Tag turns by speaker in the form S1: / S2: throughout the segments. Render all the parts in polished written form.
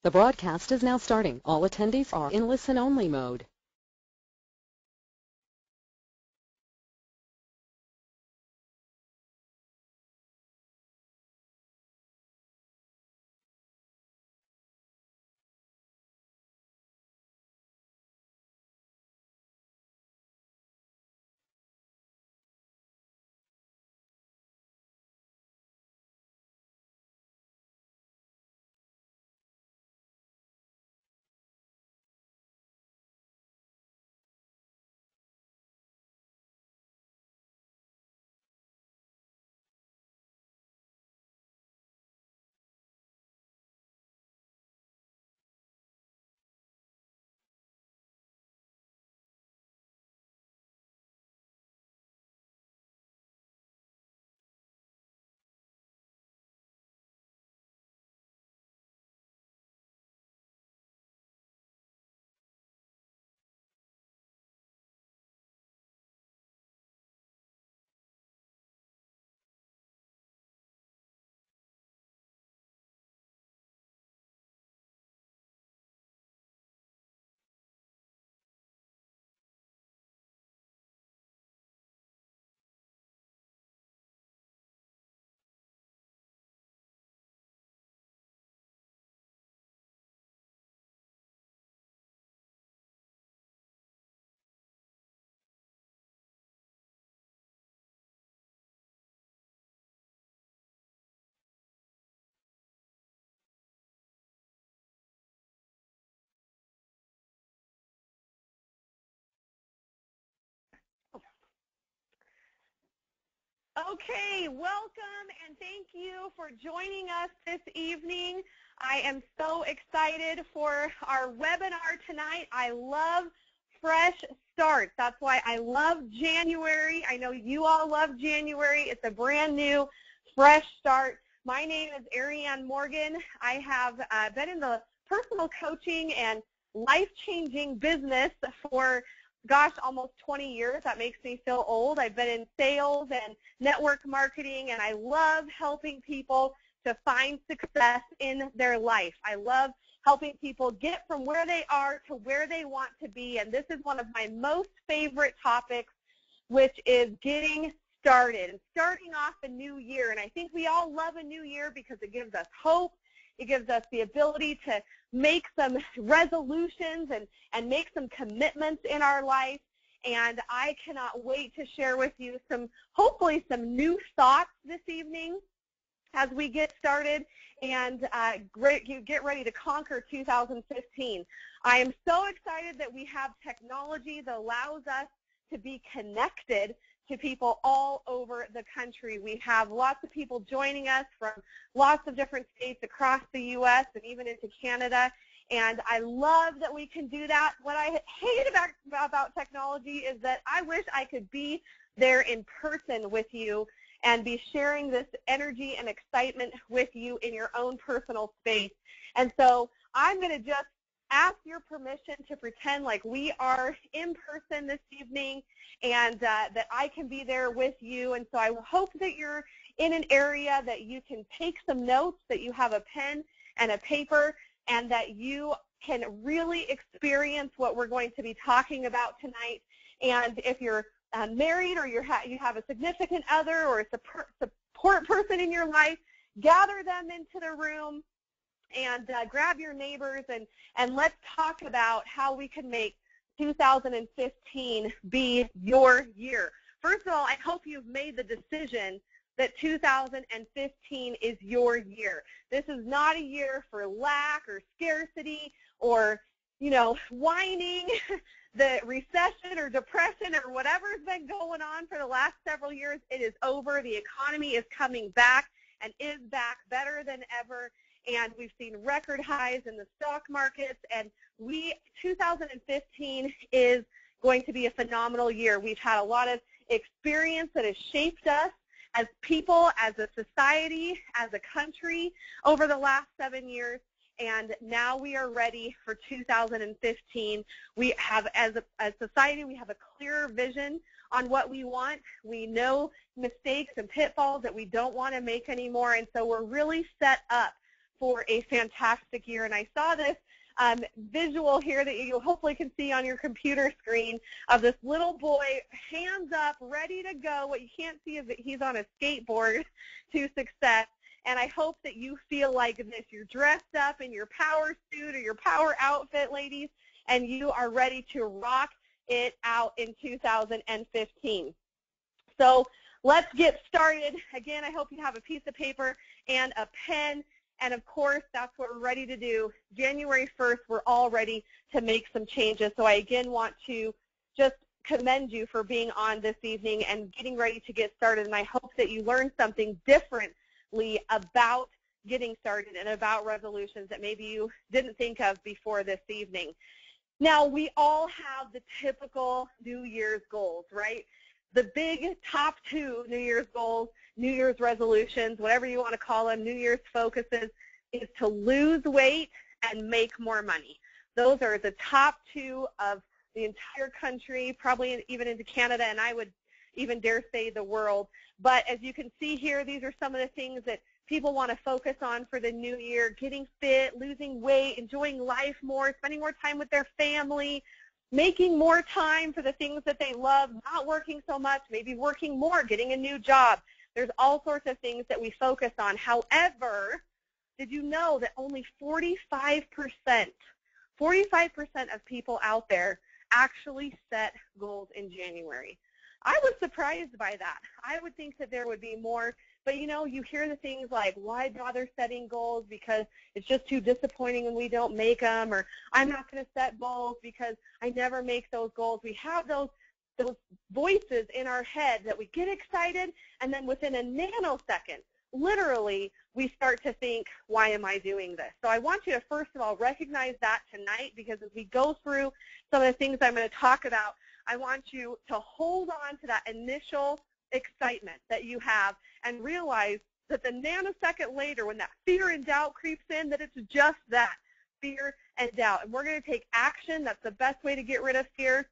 S1: The broadcast is now starting. All attendees are in listen-only mode.
S2: Okay, welcome and thank you for joining us this evening. I am so excited for our webinar tonight. I love fresh starts. That's why I love January. I know you all love January. It's a brand new, fresh start. My name is Arianne Morgan. I have been in the personal coaching and life-changing business for almost 20 years. That makes me feel old. I've been in sales and network marketing, and I love helping people to find success in their life. I love helping people get from where they are to where they want to be, and this is one of my most favorite topics, which is getting started and starting off a new year. And I think we all love a new year because it gives us hope. It gives us the ability to make some resolutions and make some commitments in our life. And I cannot wait to share with you hopefully some new thoughts this evening as we get started and get ready to conquer 2015. I am so excited that we have technology that allows us to be connected to people all over the country. We have lots of people joining us from lots of different states across the U.S. and even into Canada, and I love that we can do that. What I hate about technology is that I wish I could be there in person with you and be sharing this energy and excitement with you in your own personal space. And so I'm going to just ask your permission to pretend like we are in person this evening and that I can be there with you. And so I hope that you're in an area that you can take some notes, that you have a pen and a paper, and that you can really experience what we're going to be talking about tonight. And if you're married or you have a significant other or a support person in your life, gather them into the room and grab your neighbors and let's talk about how we can make 2015 be your year. First of all, I hope you've made the decision that 2015 is your year. This is not a year for lack or scarcity or, whining, the recession or depression or whatever's been going on for the last several years. It is over. The economy is coming back and is back better than ever. And we've seen record highs in the stock markets, and 2015 is going to be a phenomenal year. We've had a lot of experience that has shaped us as people, as a society, as a country over the last 7 years, and now we are ready for 2015. We have, as a society, we have a clearer vision on what we want. We know mistakes and pitfalls that we don't want to make anymore, and so we're really set up for a fantastic year. And I saw this visual here that you hopefully can see on your computer screen of this little boy, hands up, ready to go. What you can't see is that he's on a skateboard to success. And I hope that you feel like this. You're dressed up in your power suit or your power outfit, ladies, and you are ready to rock it out in 2015. So let's get started. Again, I hope you have a piece of paper and a pen. And, of course, that's what we're ready to do. January 1st, we're all ready to make some changes. So I, again, want to just commend you for being on this evening and getting ready to get started. And I hope that you learned something differently about getting started and about resolutions that maybe you didn't think of before this evening. Now, we all have the typical New Year's goals, right? The big top two New Year's goals, New Year's resolutions, whatever you want to call them, New Year's focuses, is to lose weight and make more money. Those are the top two of the entire country, probably even into Canada, and I would even dare say the world. But as you can see here, these are some of the things that people want to focus on for the new year: getting fit, losing weight, enjoying life more, spending more time with their family, making more time for the things that they love, not working so much, maybe working more, getting a new job. There's all sorts of things that we focus on. However, did you know that only 45% of people out there actually set goals in January? I was surprised by that. I would think that there would be more. But, you know, you hear the things like, why bother setting goals because it's just too disappointing when we don't make them, or I'm not going to set goals because I never make those goals. We have those voices in our head that we get excited, and then within a nanosecond, literally, we start to think, why am I doing this? So I want you to, first of all, recognize that tonight, because as we go through some of the things I'm going to talk about, I want you to hold on to that initial excitement that you have and realize that the nanosecond later, when that fear and doubt creeps in, that it's just that, fear and doubt. And we're going to take action. That's the best way to get rid of fear.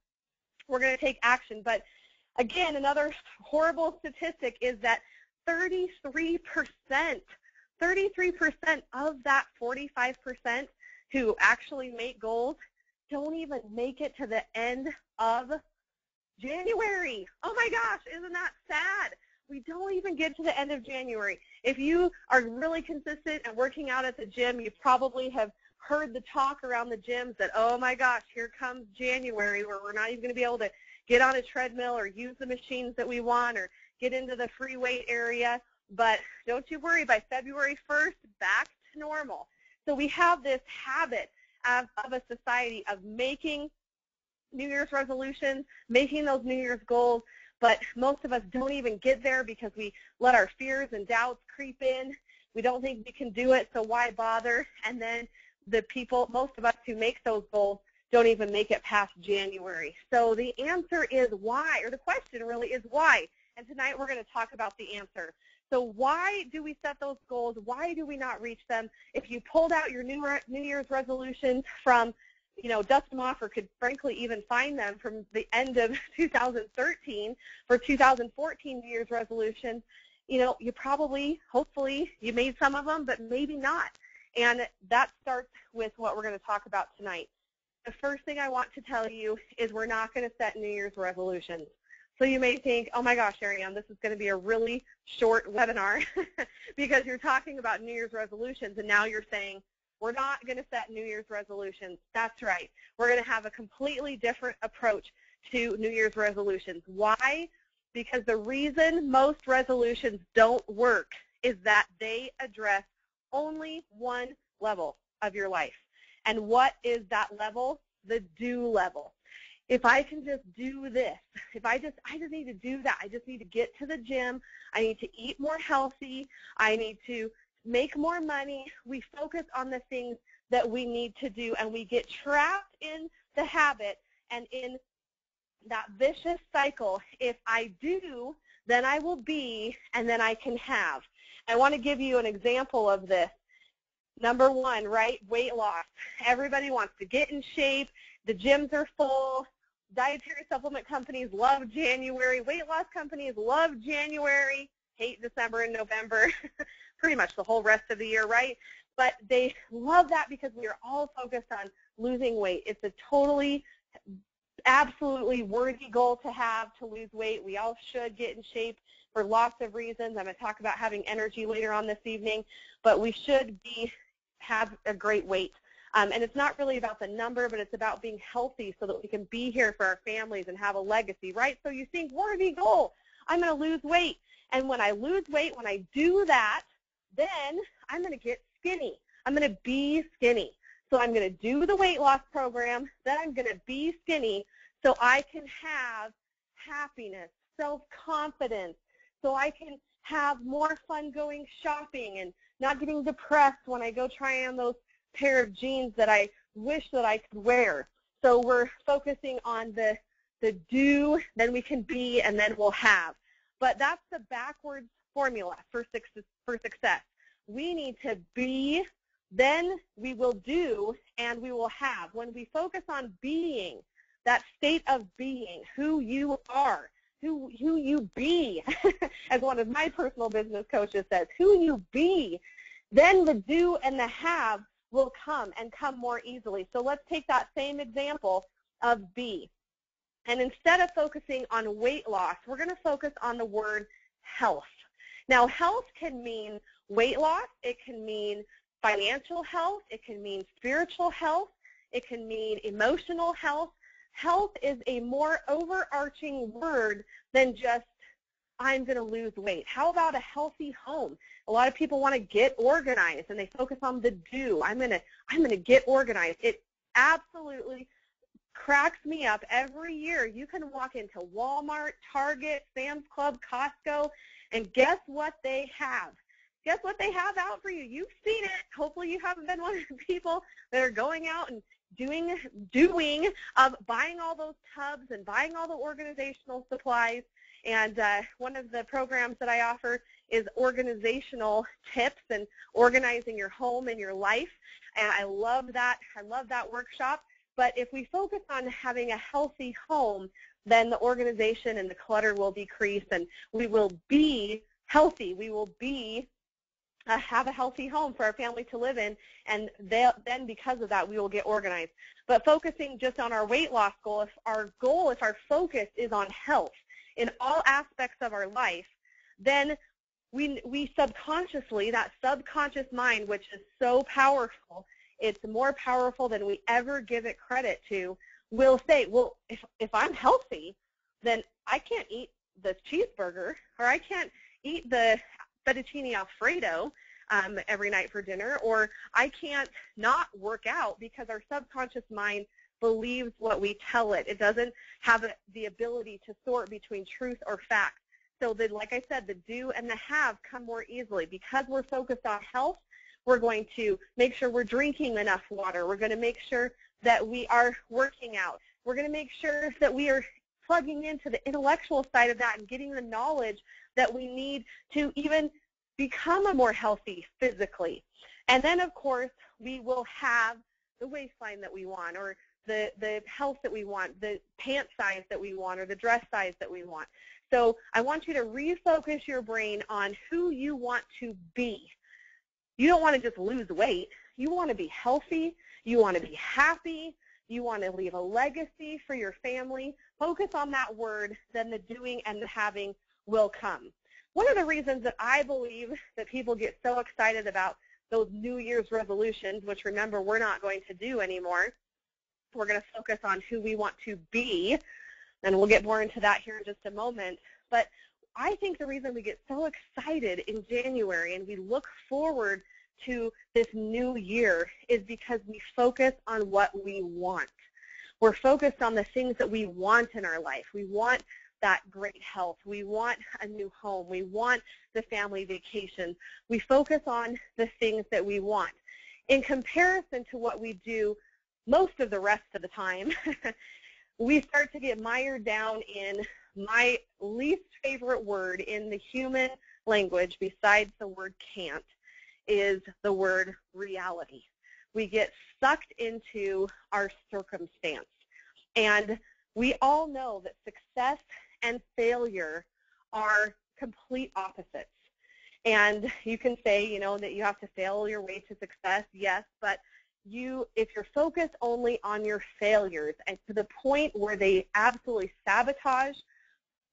S2: We're going to take action. But again, another horrible statistic is that 33% of that 45% who actually make goals don't even make it to the end of January. Oh my gosh, isn't that sad? We don't even get to the end of January. If you are really consistent and working out at the gym, you probably have heard the talk around the gyms that, oh my gosh, here comes January, where we're not even going to be able to get on a treadmill or use the machines that we want or get into the free weight area. But don't you worry, by February 1st, back to normal. So we have this habit of a society of making New Year's resolutions, making those New Year's goals, but most of us don't even get there because we let our fears and doubts creep in. We don't think we can do it, so why bother? And then the people, most of us who make those goals, don't even make it past January. So the answer is why, or the question really is why. And tonight we're going to talk about the answer. So why do we set those goals? Why do we not reach them? If you pulled out your New Year's resolutions from, you know, dust them off, or could frankly even find them from the end of 2013 for 2014 New Year's resolutions, you know, you probably, hopefully, you made some of them, but maybe not. And that starts with what we're going to talk about tonight. The first thing I want to tell you is we're not going to set New Year's resolutions. So you may think, oh my gosh, Arianne, this is going to be a really short webinar because you're talking about New Year's resolutions, and now you're saying, we're not going to set New Year's resolutions. That's right. We're going to have a completely different approach to New Year's resolutions. Why? Because the reason most resolutions don't work is that they address only one level of your life. And what is that level? The do level. If I can just do this, if I just need to do that. I just need to get to the gym. I need to eat more healthy. I need to make more money. We focus on the things that we need to do, and we get trapped in the habit and in that vicious cycle. If I do, then I will be, and then I can have. I want to give you an example of this. Number one, right, weight loss. Everybody wants to get in shape. The gyms are full. Dietary supplement companies love January. Weight loss companies love January, hate December and November, pretty much the whole rest of the year, right? but they love that because we are all focused on losing weight. It's a totally, absolutely worthy goal to have, to lose weight. We all should get in shape for lots of reasons. I'm going to talk about having energy later on this evening, but we should have a great weight. And it's not really about the number, but it's about being healthy so that we can be here for our families and have a legacy, right? So you think, worthy goal, I'm going to lose weight. And when I lose weight, when I do that, then I'm going to get skinny. I'm going to be skinny. So I'm going to do the weight loss program, then I'm going to be skinny so I can have happiness, self-confidence, so I can have more fun going shopping and not getting depressed when I go try on those pair of jeans that I wish that I could wear. So we're focusing on the do, then we can be, and then we'll have. But that's the backwards formula for success. We need to be, then we will do, and we will have. When we focus on being, that state of being, who you are, who you be, as one of my personal business coaches says, who you be, then the do and the have will come and come more easily. So let's take that same example of be. And instead of focusing on weight loss, we're going to focus on the word health. Now, health can mean weight loss. It can mean financial health. It can mean spiritual health. It can mean emotional health. Health is a more overarching word than just, I'm going to lose weight. How about a healthy home? A lot of people want to get organized, and they focus on the do. I'm going to get organized. It absolutely cracks me up every year. You can walk into Walmart, Target, Sam's Club, Costco, and guess what they have? Guess what they have out for you? You've seen it. Hopefully you haven't been one of the people that are going out and doing buying all those tubs and buying all the organizational supplies. And one of the programs that I offer is organizational tips and organizing your home and your life. And I love that. I love that workshop. But if we focus on having a healthy home, then the organization and the clutter will decrease, and we will be healthy. We will have a healthy home for our family to live in, and then because of that, we will get organized. But focusing just on our weight loss goal, if our focus is on health in all aspects of our life, then we subconsciously, that subconscious mind, which is so powerful, it's more powerful than we ever give it credit to, will say, well, if I'm healthy, then I can't eat the cheeseburger, or I can't eat the fettuccine alfredo every night for dinner, or I can't not work out, because our subconscious mind believes what we tell it. It doesn't have the ability to sort between truth or fact. So like I said, the do and the have come more easily. Because we're focused on health, we're going to make sure we're drinking enough water. We're going to make sure that we are working out. We're going to make sure that we are plugging into the intellectual side of that and getting the knowledge that we need to even become a more healthy physically. And then, of course, we will have the waistline that we want, or the health that we want, the pant size that we want, or the dress size that we want. So I want you to refocus your brain on who you want to be. You don't want to just lose weight. You want to be healthy. You want to be happy. You want to leave a legacy for your family. Focus on that word, then the doing and the having will come. One of the reasons that I believe that people get so excited about those New Year's resolutions, which remember we're not going to do anymore, we're going to focus on who we want to be, and we'll get more into that here in just a moment. But I think the reason we get so excited in January and we look forward to this new year is because we focus on what we want. We're focused on the things that we want in our life. We want that great health. We want a new home. We want the family vacation. We focus on the things that we want. In comparison to what we do most of the rest of the time, we start to get mired down in my least favorite word in the human language, besides the word can't, is the word reality. We get sucked into our circumstance. And we all know that success and failure are complete opposites. And you can say, you know, that you have to fail your way to success, yes, but if you're focused only on your failures and to the point where they absolutely sabotage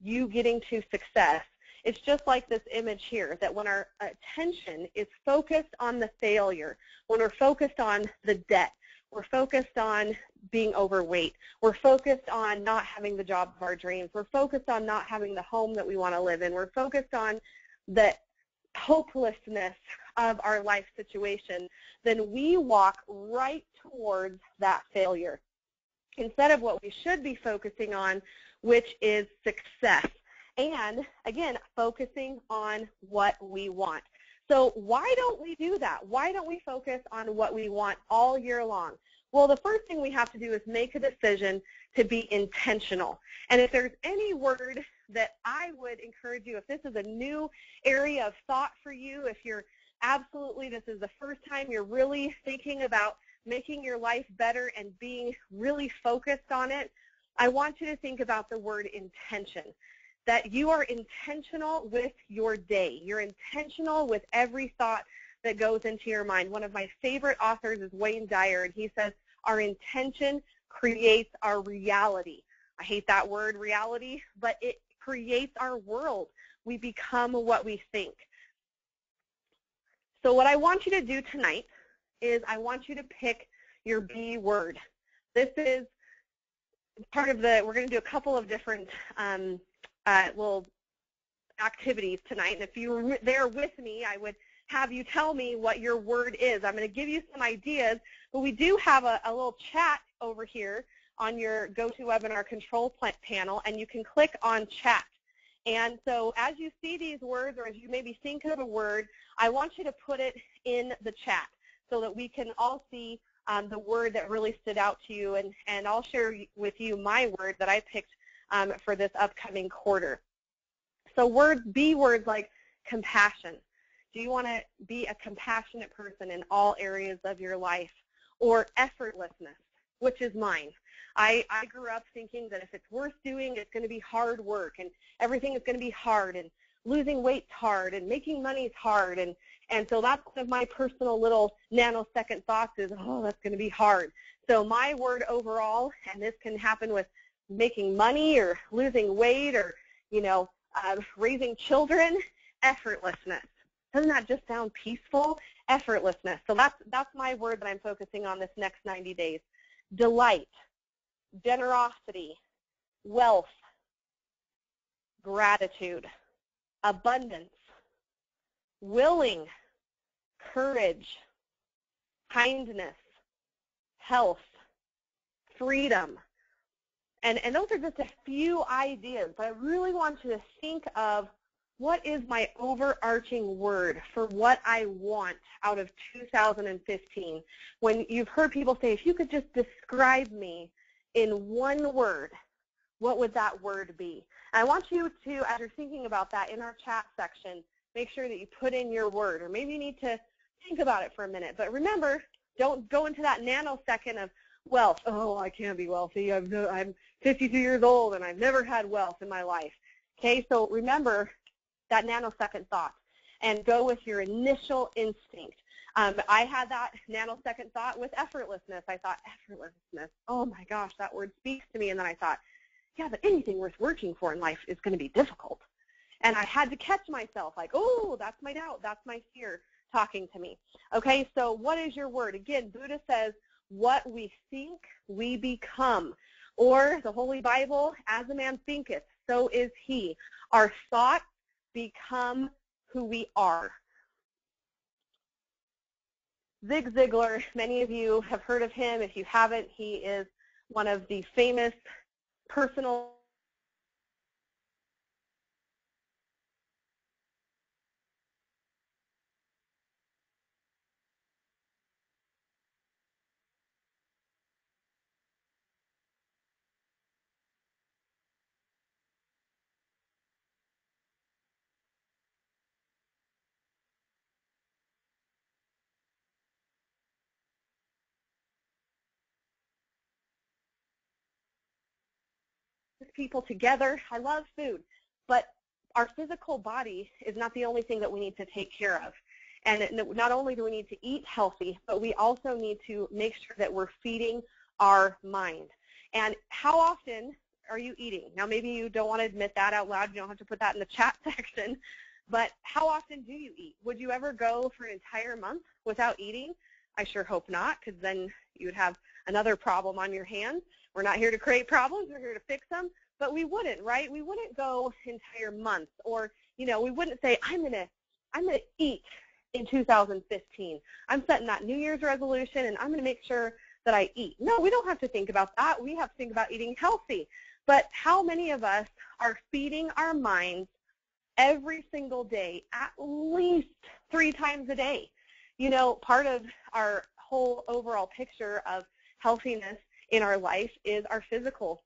S2: you getting to success, it's just like this image here, that when our attention is focused on the failure, when we're focused on the debt, we're focused on being overweight, we're focused on not having the job of our dreams, we're focused on not having the home that we want to live in, we're focused on the hopelessness of our life situation, then we walk right towards that failure instead of what we should be focusing on, which is success. And again, focusing on what we want. So why don't we do that? Why don't we focus on what we want all year long? Well, the first thing we have to do is make a decision to be intentional. And if there's any word that I would encourage you, if this is a new area of thought for you, if you're this is the first time you're really thinking about making your life better and being really focused on it, I want you to think about the word intention. That you are intentional with your day. You're intentional with every thought that goes into your mind. One of my favorite authors is Wayne Dyer, and he says, our intention creates our reality. I hate that word, reality, but it creates our world. We become what we think. So what I want you to do tonight is I want you to pick your B word. This is part of we're going to do a couple of different little activities tonight. And if you were there with me, I would have you tell me what your word is. I'm going to give you some ideas, but we do have a little chat over here on your GoToWebinar control panel, and you can click on chat. And so as you see these words, or as you maybe think of a word, I want you to put it in the chat so that we can all see the word that really stood out to you, and I'll share with you my word that I picked for this upcoming quarter. So B words like compassion. Do you want to be a compassionate person in all areas of your life? Or effortlessness, which is mine. I grew up thinking that if it's worth doing, it's going to be hard work, and everything is going to be hard, and losing weight's hard, and making money is hard, and so that's one of my personal little nanosecond thoughts is, oh, that's going to be hard. So my word overall, and this can happen with making money or losing weight or, you know, raising children, effortlessness. Doesn't that just sound peaceful? Effortlessness. So that's my word that I'm focusing on this next 90 days. Delight, generosity, wealth, gratitude, abundance, willing, courage, kindness, health, freedom. And those are just a few ideas, but I really want you to think of what is my overarching word for what I want out of 2015. When you've heard people say, if you could just describe me in one word, what would that word be? And I want you to, as you're thinking about that in our chat section, make sure that you put in your word, or maybe you need to think about it for a minute. But remember, don't go into that nanosecond of wealth. Oh, I can't be wealthy. I'm 52 years old and I've never had wealth in my life. Okay, so remember that nanosecond thought and go with your initial instinct. I had that nanosecond thought with effortlessness. I thought, effortlessness, oh my gosh, that word speaks to me. And then I thought, yeah, but anything worth working for in life is going to be difficult. And I had to catch myself like, oh, that's my doubt, that's my fear talking to me. Okay, so what is your word? Again, Buddha says, what we think, we become. Or the Holy Bible, as a man thinketh, so is he. Our thoughts become who we are. Zig Ziglar, many of you have heard of him. If you haven't, he is one of the famous personal people together. I love food, but our physical body is not the only thing that we need to take care of. And not only do we need to eat healthy, but we also need to make sure that we're feeding our mind. And how often are you eating? Now, maybe you don't want to admit that out loud. You don't have to put that in the chat section. But how often do you eat? Would you ever go for an entire month without eating? I sure hope not, because then you would have another problem on your hands. We're not here to create problems. We're here to fix them. But we wouldn't, right? We wouldn't go entire months, or, you know, we wouldn't say, I'm gonna eat in 2015. I'm setting that New Year's resolution, and I'm going to make sure that I eat. No, we don't have to think about that. We have to think about eating healthy. But how many of us are feeding our minds every single day, at least 3 times a day? You know, part of our whole overall picture of healthiness in our life is our physical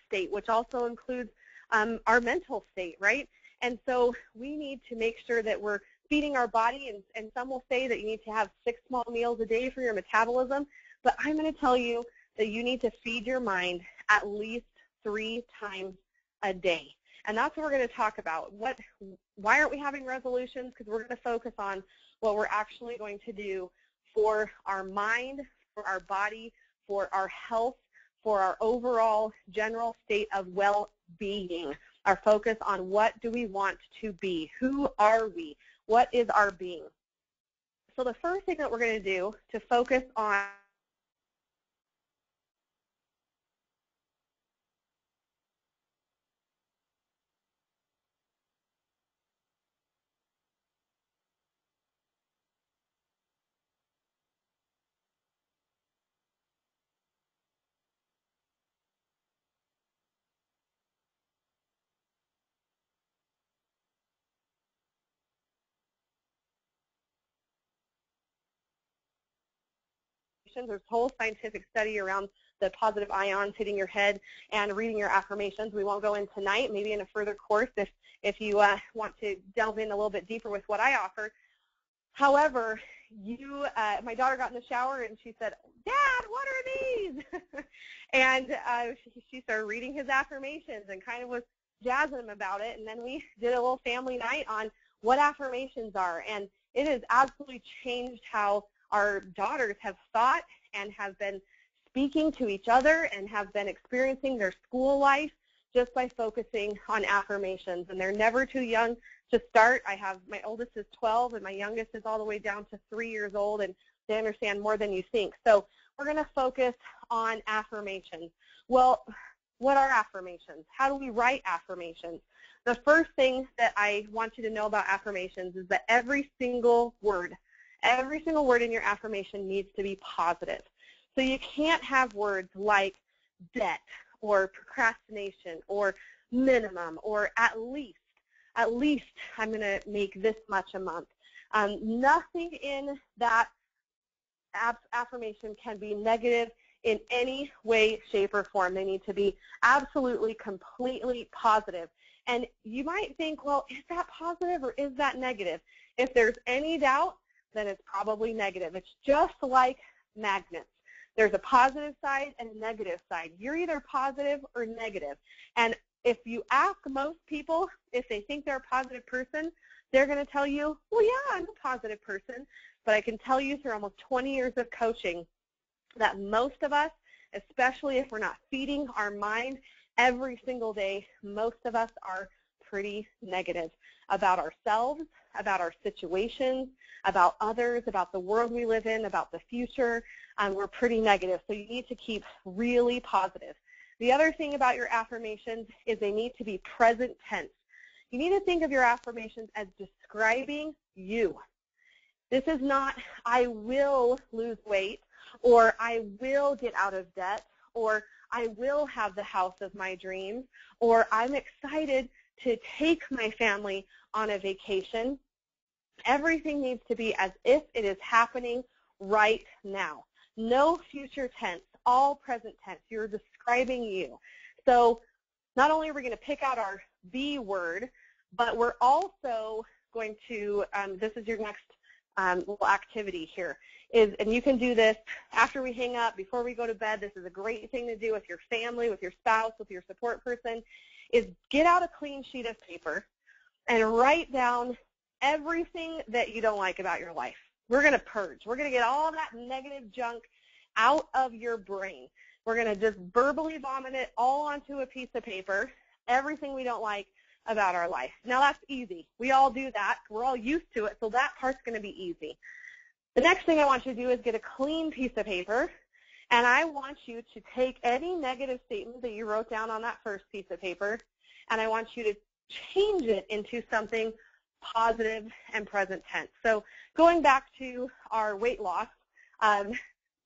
S2: state, which also includes our mental state, right? And so we need to make sure that we're feeding our body, and some will say that you need to have 6 small meals a day for your metabolism, but I'm going to tell you that you need to feed your mind at least 3 times a day. And that's what we're going to talk about. Why aren't we having resolutions? Because we're going to focus on what we're actually going to do for our mind, for our body, for our health, for our overall general state of well-being. Our focus on what do we want to be? Who are we? What is our being? So the first thing that we're going to do to focus on there's a whole scientific study around the positive ions hitting your head and reading your affirmations. We won't go in tonight, maybe in a further course if you want to delve in a little bit deeper with what I offer. However, my daughter got in the shower and she said, "Dad, what are these?" And she started reading his affirmations and kind of was jazzing him about it. And then we did a little family night on what affirmations are. And it has absolutely changed how our daughters have thought and have been speaking to each other and have been experiencing their school life just by focusing on affirmations. And they're never too young to start. My oldest is 12 and my youngest is all the way down to 3 years old, and they understand more than you think. So we're going to focus on affirmations. Well, what are affirmations? How do we write affirmations? The first thing that I want you to know about affirmations is that every single word in your affirmation needs to be positive. So you can't have words like debt or procrastination or minimum or at least I'm going to make this much a month. Nothing in that affirmation can be negative in any way, shape, or form. They need to be absolutely, completely positive. And you might think, well, is that positive or is that negative? If there's any doubt, then it's probably negative. It's just like magnets. There's a positive side and a negative side. You're either positive or negative. And if you ask most people if they think they're a positive person, they're going to tell you, well, yeah, I'm a positive person. But I can tell you through almost 20 years of coaching that most of us, especially if we're not feeding our mind every single day, most of us are pretty negative about ourselves, about our situations, about others, about the world we live in, about the future. We're pretty negative, so you need to keep really positive. The other thing about your affirmations is they need to be present tense. You need to think of your affirmations as describing you. This is not, I will lose weight, or I will get out of debt, or I will have the house of my dreams, or I'm excited to take my family on a vacation. Everything needs to be as if it is happening right now. No future tense, all present tense. You're describing you. So not only are we going to pick out our B word, but we're also going to, this is your next little activity here, and you can do this after we hang up, before we go to bed. This is a great thing to do with your family, with your spouse, with your support person, is get out a clean sheet of paper. and write down everything that you don't like about your life. We're going to purge. We're going to get all that negative junk out of your brain. We're going to just verbally vomit it all onto a piece of paper, everything we don't like about our life. Now, that's easy. We all do that. We're all used to it, so that part's going to be easy. The next thing I want you to do is get a clean piece of paper, and I want you to take any negative statement that you wrote down on that first piece of paper, and I want you to change it into something positive and present tense. So going back to our weight loss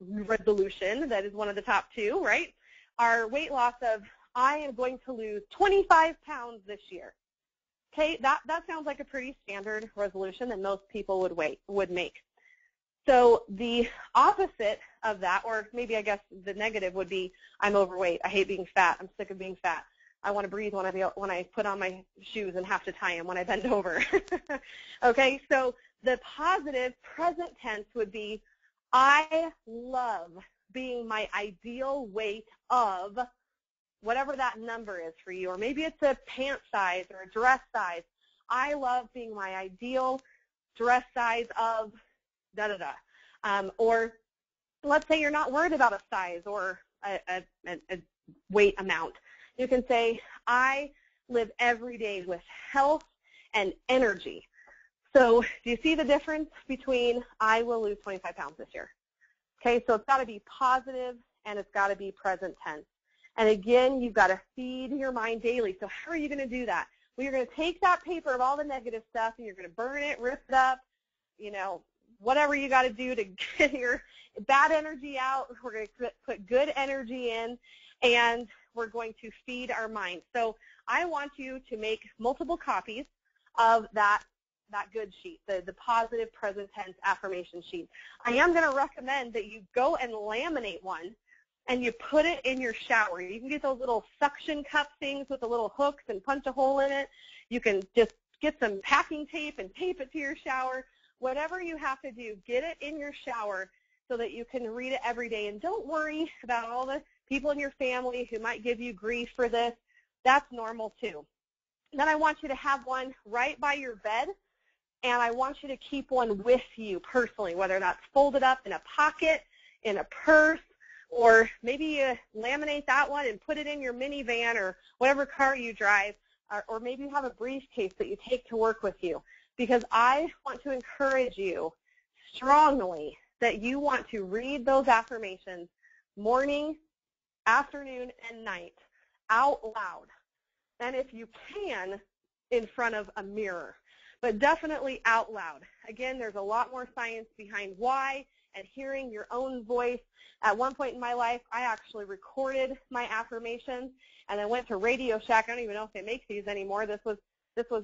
S2: resolution, that is one of the top two, right? Our weight loss of, I am going to lose 25 pounds this year. Okay, that sounds like a pretty standard resolution that most people would make. So the opposite of that, or maybe I guess the negative would be, I'm overweight, I hate being fat, I'm sick of being fat. I want to breathe when I put on my shoes and have to tie them when I bend over. Okay, so the positive present tense would be, I love being my ideal weight of whatever that number is for you, or maybe it's a pant size or a dress size. I love being my ideal dress size of da-da-da. Or let's say you're not worried about a size or a weight amount. You can say, I live every day with health and energy. So do you see the difference between I will lose 25 pounds this year? Okay, so it's got to be positive and it's got to be present tense. And again, you've got to feed your mind daily. So how are you going to do that? Well, you're going to take that paper of all the negative stuff and you're going to burn it, rip it up, whatever you got to do to get your bad energy out. We're going to put good energy in, and we're going to feed our mind. So I want you to make multiple copies of that good sheet, the positive present tense affirmation sheet. I am going to recommend that you go and laminate one and you put it in your shower. You can get those little suction cup things with the little hooks and punch a hole in it. You can just get some packing tape and tape it to your shower. Whatever you have to do, get it in your shower so that you can read it every day. And don't worry about all the people in your family who might give you grief for this. That's normal too. Then I want you to have one right by your bed, and I want you to keep one with you personally, whether that's folded up in a pocket, in a purse, or maybe you laminate that one and put it in your minivan or whatever car you drive, or maybe you have a briefcase that you take to work with you. Because I want to encourage you strongly that you want to read those affirmations morning, afternoon, and night out loud. And if you can, in front of a mirror, but definitely out loud. Again, there's a lot more science behind why and hearing your own voice. At one point in my life, I actually recorded my affirmations, and I went to Radio Shack. I don't even know if they make these anymore. This was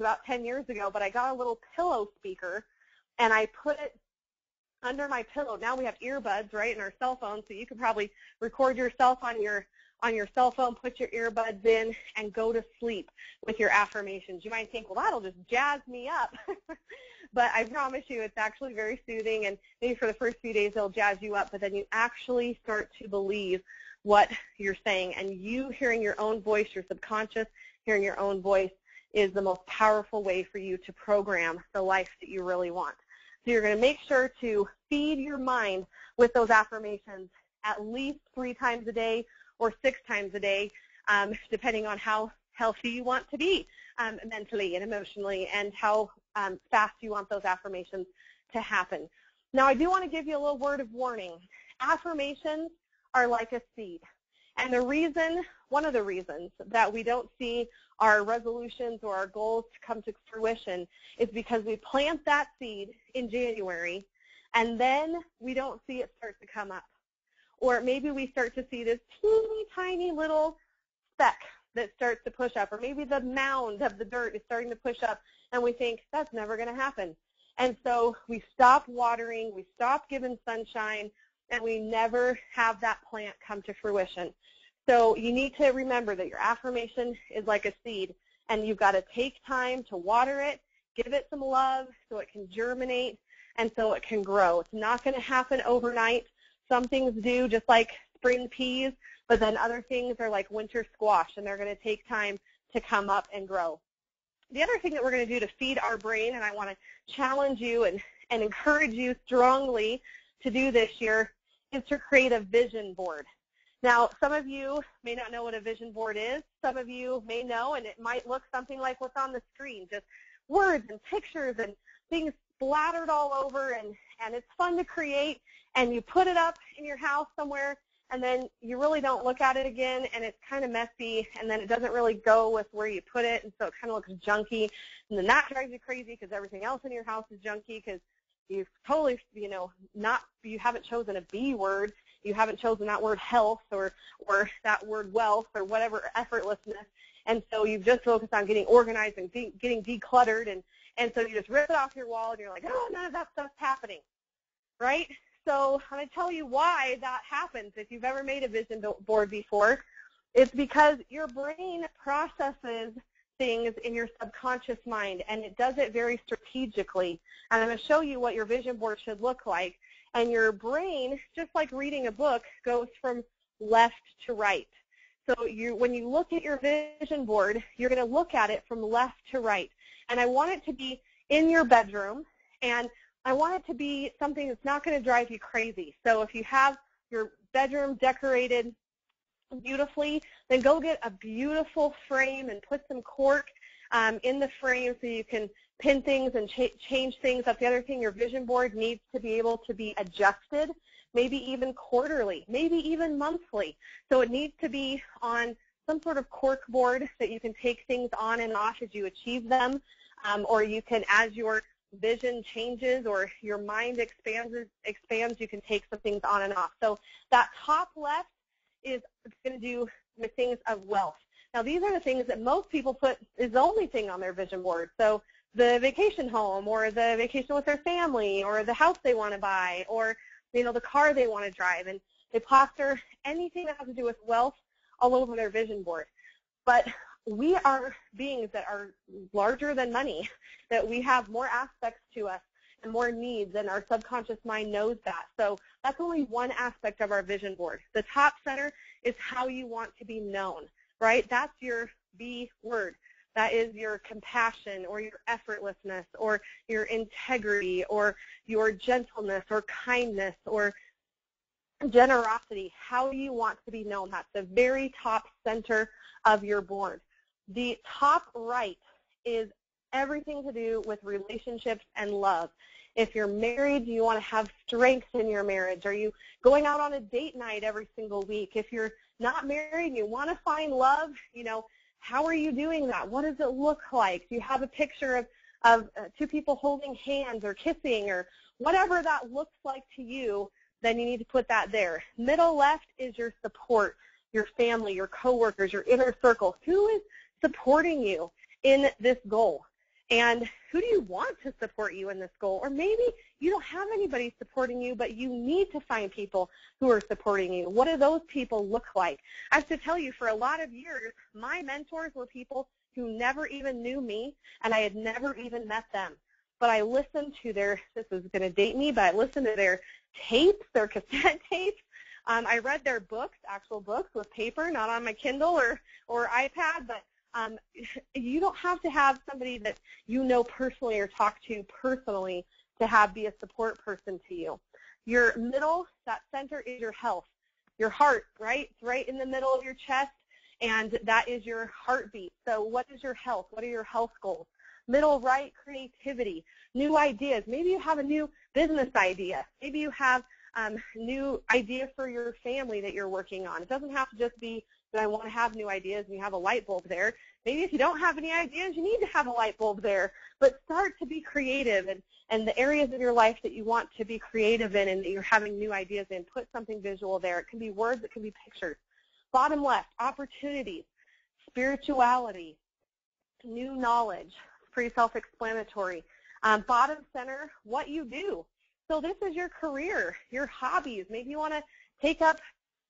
S2: about 10 years ago, but I got a little pillow speaker, and I put it under my pillow. Now we have earbuds, right, in our cell phones, so you can probably record yourself on your cell phone, put your earbuds in, and go to sleep with your affirmations. You might think, well, that'll just jazz me up. But I promise you it's actually very soothing, and maybe for the first few days it'll jazz you up, but then you actually start to believe what you're saying. And you hearing your own voice, your subconscious hearing your own voice, is the most powerful way for you to program the life that you really want. So you're going to make sure to feed your mind with those affirmations at least 3 times a day or 6 times a day, depending on how healthy you want to be mentally and emotionally, and how fast you want those affirmations to happen. Now, I do want to give you a little word of warning. Affirmations are like a seed. And one of the reasons that we don't see our resolutions or our goals to come to fruition is because we plant that seed in January, and then we don't see it start to come up. Or maybe we start to see this teeny tiny little speck that starts to push up, or maybe the mound of the dirt is starting to push up, and we think, that's never going to happen. And so we stop watering, we stop giving sunshine, and we never have that plant come to fruition. So you need to remember that your affirmation is like a seed, and you've got to take time to water it, give it some love so it can germinate and so it can grow. It's not going to happen overnight. Some things do, just like spring peas, but then other things are like winter squash, and they're going to take time to come up and grow. The other thing that we're going to do to feed our brain, and I want to challenge you and encourage you strongly to do this year, is to create a vision board. Now, some of you may not know what a vision board is. Some of you may know, and it might look something like what's on the screen, just words and pictures and things splattered all over, and it's fun to create, and you put it up in your house somewhere, and then you really don't look at it again, and it's kind of messy, and then it doesn't really go with where you put it, and so it kind of looks junky, and then that drives you crazy because everything else in your house is junky because you've totally, you haven't chosen a B word, you haven't chosen that word health or that word wealth or whatever, effortlessness, and so you've just focused on getting organized and getting decluttered, and so you just rip it off your wall, and you're like, oh, none of that stuff's happening, right? So I'm going to tell you why that happens. If you've ever made a vision board before, it's because your brain processes things in your subconscious mind, and it does it very strategically. And I'm going to show you what your vision board should look like. And your brain, just like reading a book, goes from left to right. So when you look at your vision board, you're going to look at it from left to right. And I want it to be in your bedroom, and I want it to be something that's not going to drive you crazy. So if you have your bedroom decorated beautifully, then go get a beautiful frame and put some cork in the frame so you can pin things and change things. That's the other thing. Your vision board needs to be able to be adjusted, maybe even quarterly, maybe even monthly. So it needs to be on some sort of cork board that you can take things on and off as you achieve them, or you can, as your vision changes or your mind expands, you can take some things on and off. So that top left is going to do the things of wealth. Now, these are the things that most people put is the only thing on their vision board. So the vacation home, or the vacation with their family, or the house they want to buy, or the car they want to drive, and they plaster anything that has to do with wealth all over their vision board. But we are beings that are larger than money, that we have more aspects to us and more needs, and our subconscious mind knows that. So that's only one aspect of our vision board. The top center is how you want to be known, right? That's your B word. That is your compassion, or your effortlessness, or your integrity, or your gentleness, or kindness, or generosity, how you want to be known. That's the very top center of your board. The top right is everything to do with relationships and love. If you're married, you want to have strength in your marriage. Are you going out on a date night every single week? If you're not married and you want to find love, how are you doing that? What does it look like? Do you have a picture of two people holding hands or kissing, or whatever that looks like to you? Then you need to put that there. Middle left is your support, your family, your coworkers, your inner circle. Who is supporting you in this goal? And who do you want to support you in this goal? Or maybe you don't have anybody supporting you, but you need to find people who are supporting you. What do those people look like? I have to tell you, for a lot of years, my mentors were people who never even knew me, and I had never even met them. But I listened to this is going to date me, but I listened to their tapes, their cassette tapes. I read their books, actual books with paper, not on my Kindle or iPad, but you don't have to have somebody that you know personally or talk to personally to be a support person to you. Your middle, that center, is your health, your heart, right? It's right in the middle of your chest, and that is your heartbeat. So what is your health? What are your health goals? Middle right, creativity, new ideas. Maybe you have a new business idea. Maybe you have new idea for your family that you're working on. It doesn't have to just be that I want to have new ideas and you have a light bulb there. Maybe if you don't have any ideas, you need to have a light bulb there. But start to be creative, and the areas of your life that you want to be creative in and that you're having new ideas in, put something visual there. It can be words, it can be pictures. Bottom left, opportunities, spirituality, new knowledge. It's pretty self-explanatory. Bottom center, what you do. So this is your career, your hobbies. Maybe you want to take up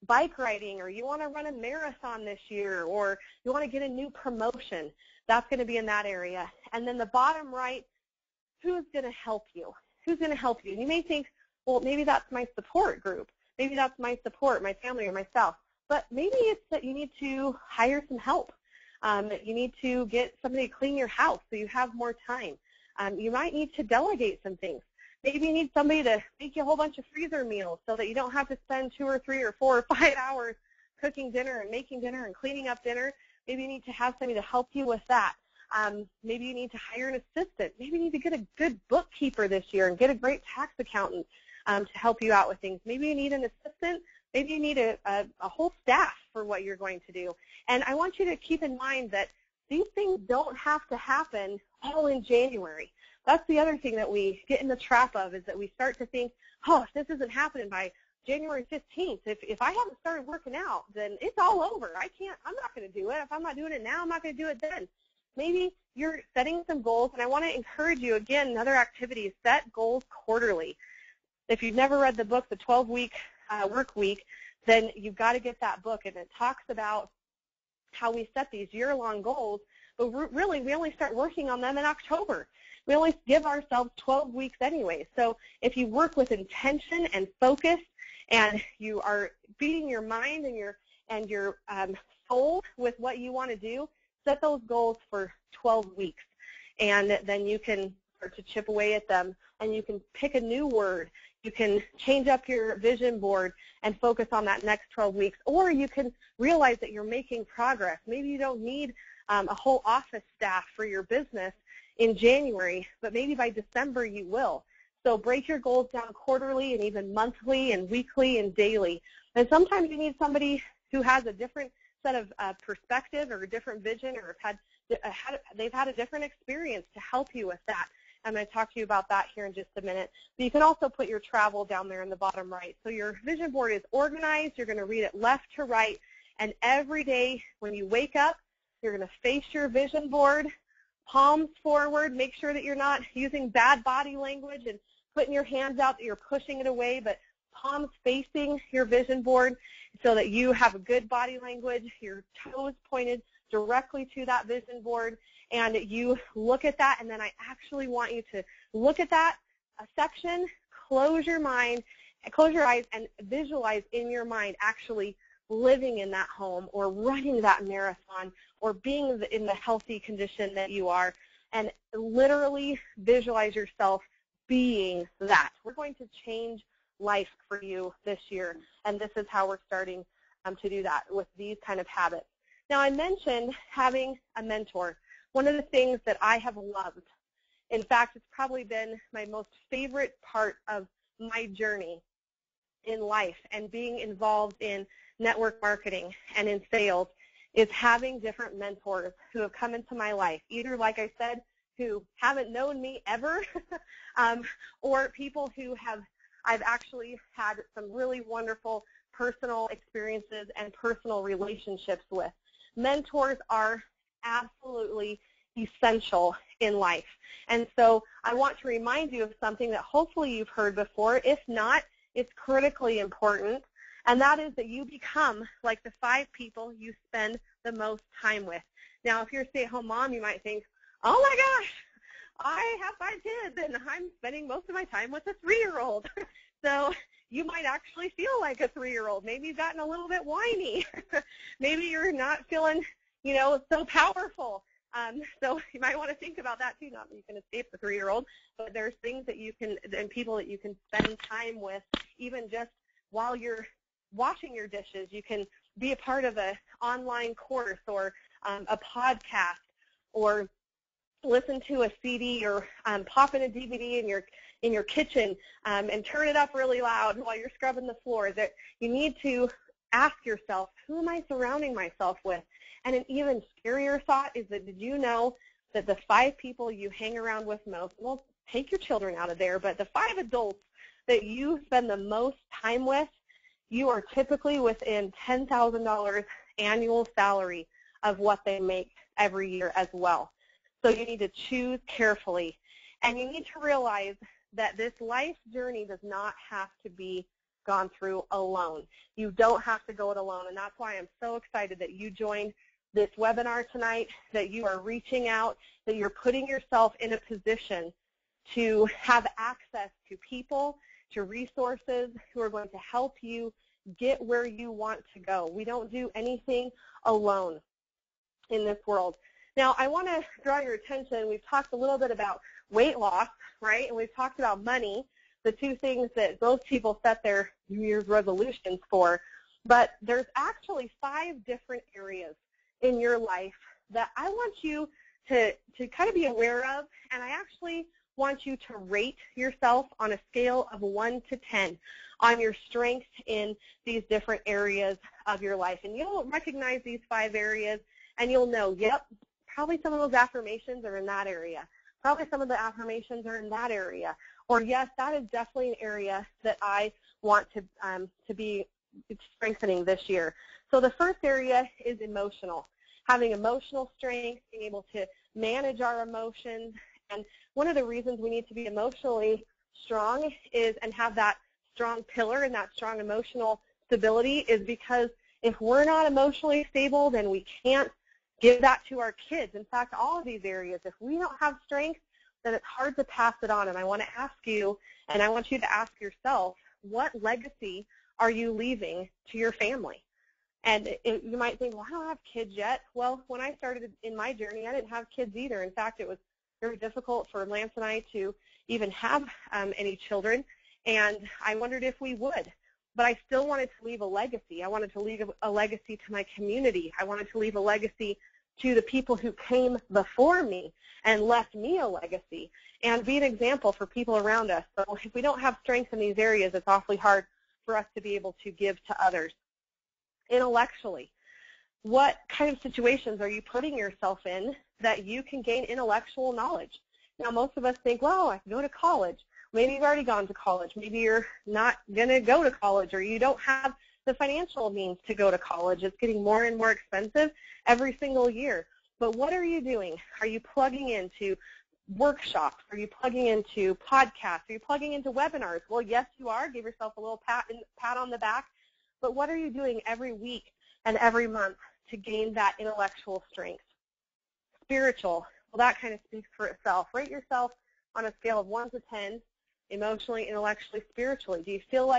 S2: bike riding, or you want to run a marathon this year, or you want to get a new promotion. That's going to be in that area. And then the bottom right, who's going to help you? Who's going to help you? And you may think, well, maybe that's my support group. Maybe that's my support, my family or myself. But maybe it's that you need to hire some help. You need to get somebody to clean your house so you have more time. You might need to delegate some things. Maybe you need somebody to make you a whole bunch of freezer meals so that you don't have to spend 2 or 3 or 4 or 5 hours cooking dinner and making dinner and cleaning up dinner. Maybe you need to have somebody to help you with that. Maybe you need to hire an assistant. Maybe you need to get a good bookkeeper this year and get a great tax accountant to help you out with things. Maybe you need an assistant. Maybe you need a whole staff for what you're going to do. And I want you to keep in mind that these things don't have to happen all in January. That's the other thing that we get in the trap of, is that we start to think, oh, if this isn't happening by January 15th, if I haven't started working out, then it's all over. I'm not going to do it. If I'm not doing it now, I'm not going to do it then. Maybe you're setting some goals, and I want to encourage you, again, another activity, set goals quarterly. If you've never read the book, The 12-Week Work Week, then you've got to get that book, and it talks about how we set these year-long goals, but really we only start working on them in October. We only give ourselves 12 weeks anyway. So if you work with intention and focus, and you are feeding your mind and your soul with what you want to do, set those goals for 12 weeks. And then you can start to chip away at them, and you can pick a new word. You can change up your vision board and focus on that next 12 weeks. Or you can realize that you're making progress. Maybe you don't need a whole office staff for your business in January, but maybe by December you will. So break your goals down quarterly and even monthly and weekly and daily. And sometimes you need somebody who has a different set of perspective or a different vision, or they've had a different experience to help you with that. I'm going to talk to you about that here in just a minute. But you can also put your travel down there in the bottom right. So your vision board is organized. You're going to read it left to right. And every day when you wake up, you're going to face your vision board, palms forward. Make sure that you're not using bad body language and putting your hands out that you're pushing it away, but palms facing your vision board so that you have a good body language, your toes pointed directly to that vision board, and you look at that, and then I actually want you to look at that section, close your eyes, and visualize in your mind actually living in that home or running that marathon or being in the healthy condition that you are, and literally visualize yourself being that. We're going to change life for you this year, and this is how we're starting to do that with these kind of habits. Now, I mentioned having a mentor. One of the things that I have loved, in fact, it's probably been my most favorite part of my journey in life and being involved in network marketing and in sales, is having different mentors who have come into my life, either, like I said, who haven't known me ever, or people who I've actually had some really wonderful personal experiences and personal relationships with. Mentors are absolutely essential in life. And so I want to remind you of something that hopefully you've heard before. If not, it's critically important, and that is that you become like the 5 people you spend the most time with. Now, if you're a stay-at-home mom, you might think, oh my gosh, I have 5 kids and I'm spending most of my time with a 3-year-old. So you might actually feel like a 3-year-old. Maybe you've gotten a little bit whiny. Maybe you're not feeling, so powerful. So you might want to think about that too. Not that you can escape the 3-year-old, but there's things that you can, and people that you can spend time with, even just while you're washing your dishes. You can be a part of an online course or a podcast, or listen to a CD, or pop in a DVD in your kitchen and turn it up really loud while you're scrubbing the floor. That you need to ask yourself, who am I surrounding myself with? And an even scarier thought is that, did you know that the 5 people you hang around with most, well, take your children out of there, but the 5 adults that you spend the most time with, you are typically within $10,000 annual salary of what they make every year as well. So you need to choose carefully. And you need to realize that this life journey does not have to be gone through alone. You don't have to go it alone, and that's why I'm so excited that you joined this webinar tonight, that you are reaching out, that you're putting yourself in a position to have access to people, to resources who are going to help you get where you want to go. We don't do anything alone. in this world. Now, I want to draw your attention. We've talked a little bit about weight loss, right? And we've talked about money, the two things that most people set their New Year's resolutions for. But there's actually 5 different areas in your life that I want you to kind of be aware of, and I actually want you to rate yourself on a scale of 1 to 10 on your strengths in these different areas of your life. And you'll recognize these 5 areas, and you'll know, yep, probably some of those affirmations are in that area. Probably some of the affirmations are in that area. Or, yes, that is definitely an area that I want to be strengthening this year. So the first area is emotional. Having emotional strength, being able to manage our emotions. And one of the reasons we need to be emotionally strong is and have that strong pillar and that strong emotional stability is because if we're not emotionally stable, then we can't give that to our kids. In fact, all of these areas, if we don't have strength, then it's hard to pass it on. And I want to ask you, and I want you to ask yourself, what legacy are you leaving to your family? And you might think, well, I don't have kids yet. Well, when I started in my journey, I didn't have kids either. In fact, it was very difficult for Lance and I to even have any children, and I wondered if we would. But I still wanted to leave a legacy. I wanted to leave a legacy to my community. I wanted to leave a legacy to the people who came before me and left me a legacy and be an example for people around us. So if we don't have strength in these areas, it's awfully hard for us to be able to give to others. Intellectually, what kind of situations are you putting yourself in that you can gain intellectual knowledge? Now, most of us think, well, I can go to college. Maybe you've already gone to college. Maybe you're not going to go to college, or you don't have the financial means to go to college. It's getting more and more expensive every single year. But what are you doing? Are you plugging into workshops? Are you plugging into podcasts? Are you plugging into webinars? Well, yes, you are. Give yourself a little pat on the back. But what are you doing every week and every month to gain that intellectual strength? Spiritual, well, that kind of speaks for itself. Rate yourself on a scale of 1 to 10, emotionally, intellectually, spiritually. Do you feel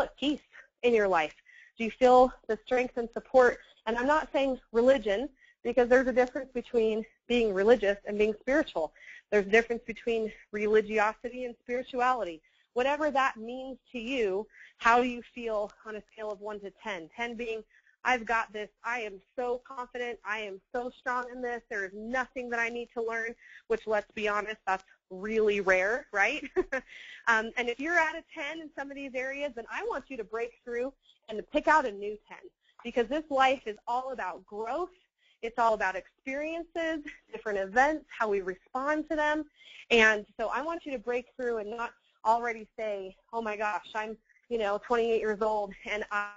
S2: at peace in your life? Do you feel the strength and support? And I'm not saying religion, because there's a difference between being religious and being spiritual. There's a difference between religiosity and spirituality. Whatever that means to you, how do you feel on a scale of 1 to 10? 10 being, I've got this, I am so confident, I am so strong in this, there is nothing that I need to learn, which, let's be honest, that's really rare, right? And if you're at a 10 in some of these areas, then I want you to break through and to pick out a new 10, because this life is all about growth. It's all about experiences, different events, how we respond to them. And so I want you to break through and not already say, oh my gosh, I'm 28 years old and I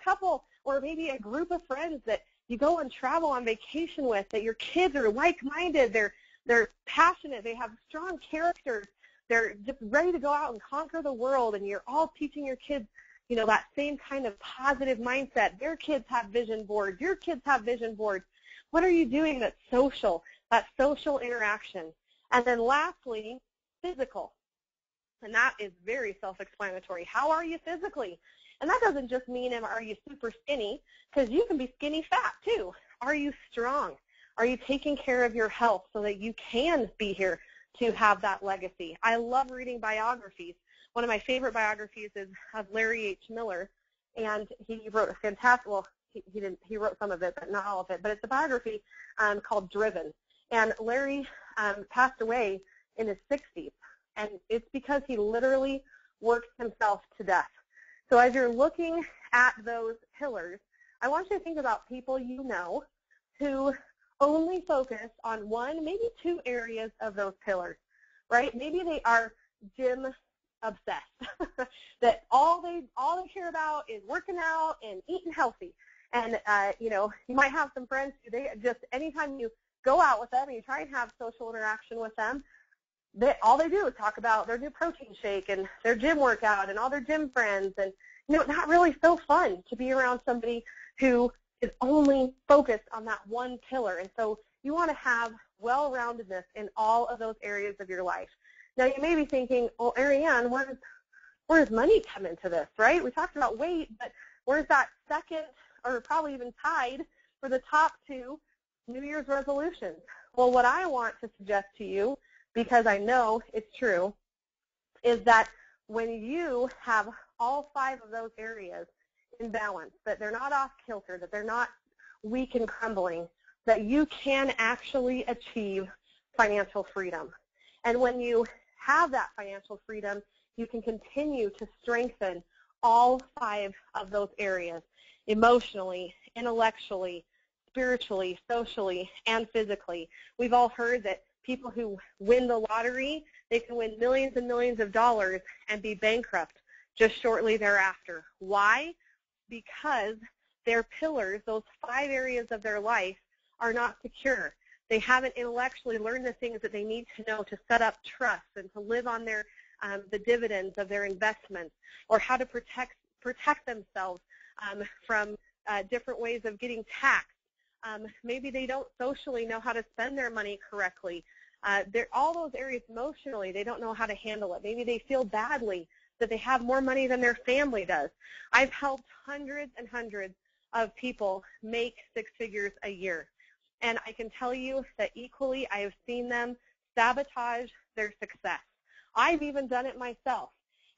S2: couple or maybe a group of friends that you go and travel on vacation with, that your kids are like-minded, they're passionate, they have strong characters, they're just ready to go out and conquer the world, and you're all teaching your kids, that same kind of positive mindset. Their kids have vision boards, your kids have vision boards. What are you doing that's social, that social interaction? And then lastly, physical. And that is very self-explanatory. How are you physically? And that doesn't just mean, are you super skinny, because you can be skinny fat too. Are you strong? Are you taking care of your health so that you can be here to have that legacy? I love reading biographies. One of my favorite biographies is of Larry H. Miller, and he wrote a fantastic, well, he wrote some of it, but not all of it, but it's a biography called Driven. And Larry passed away in his 60s, and it's because he literally worked himself to death. So as you're looking at those pillars, I want you to think about people you know who only focus on 1, maybe 2 areas of those pillars, right? Maybe they are gym obsessed, that all they care about is working out and eating healthy. And, you might have some friends who they just, anytime you go out with them and you try and have social interaction with them, all they do is talk about their new protein shake and their gym workout and all their gym friends. And, not really so fun to be around somebody who is only focused on that one pillar. And so you want to have well-roundedness in all of those areas of your life. Now, you may be thinking, well, Arianne, where does money come into this, right? We talked about weight, but where's that second or probably even tied for the top two New Year's resolutions? Well, what I want to suggest to you, because I know it's true, is that when you have all 5 of those areas in balance, that they're not off kilter, that they're not weak and crumbling, that you can actually achieve financial freedom. And when you have that financial freedom, you can continue to strengthen all 5 of those areas, emotionally, intellectually, spiritually, socially, and physically. We've all heard that people who win the lottery, they can win millions and millions of dollars and be bankrupt just shortly thereafter. Why? Because their pillars, those 5 areas of their life, are not secure. They haven't intellectually learned the things that they need to know to set up trust and to live on their the dividends of their investments, or how to protect themselves from different ways of getting taxed. Maybe they don't socially know how to spend their money correctly. All those areas emotionally, they don't know how to handle it. Maybe they feel badly that they have more money than their family does. I've helped hundreds and hundreds of people make 6 figures a year. And I can tell you that equally I have seen them sabotage their success. I've even done it myself.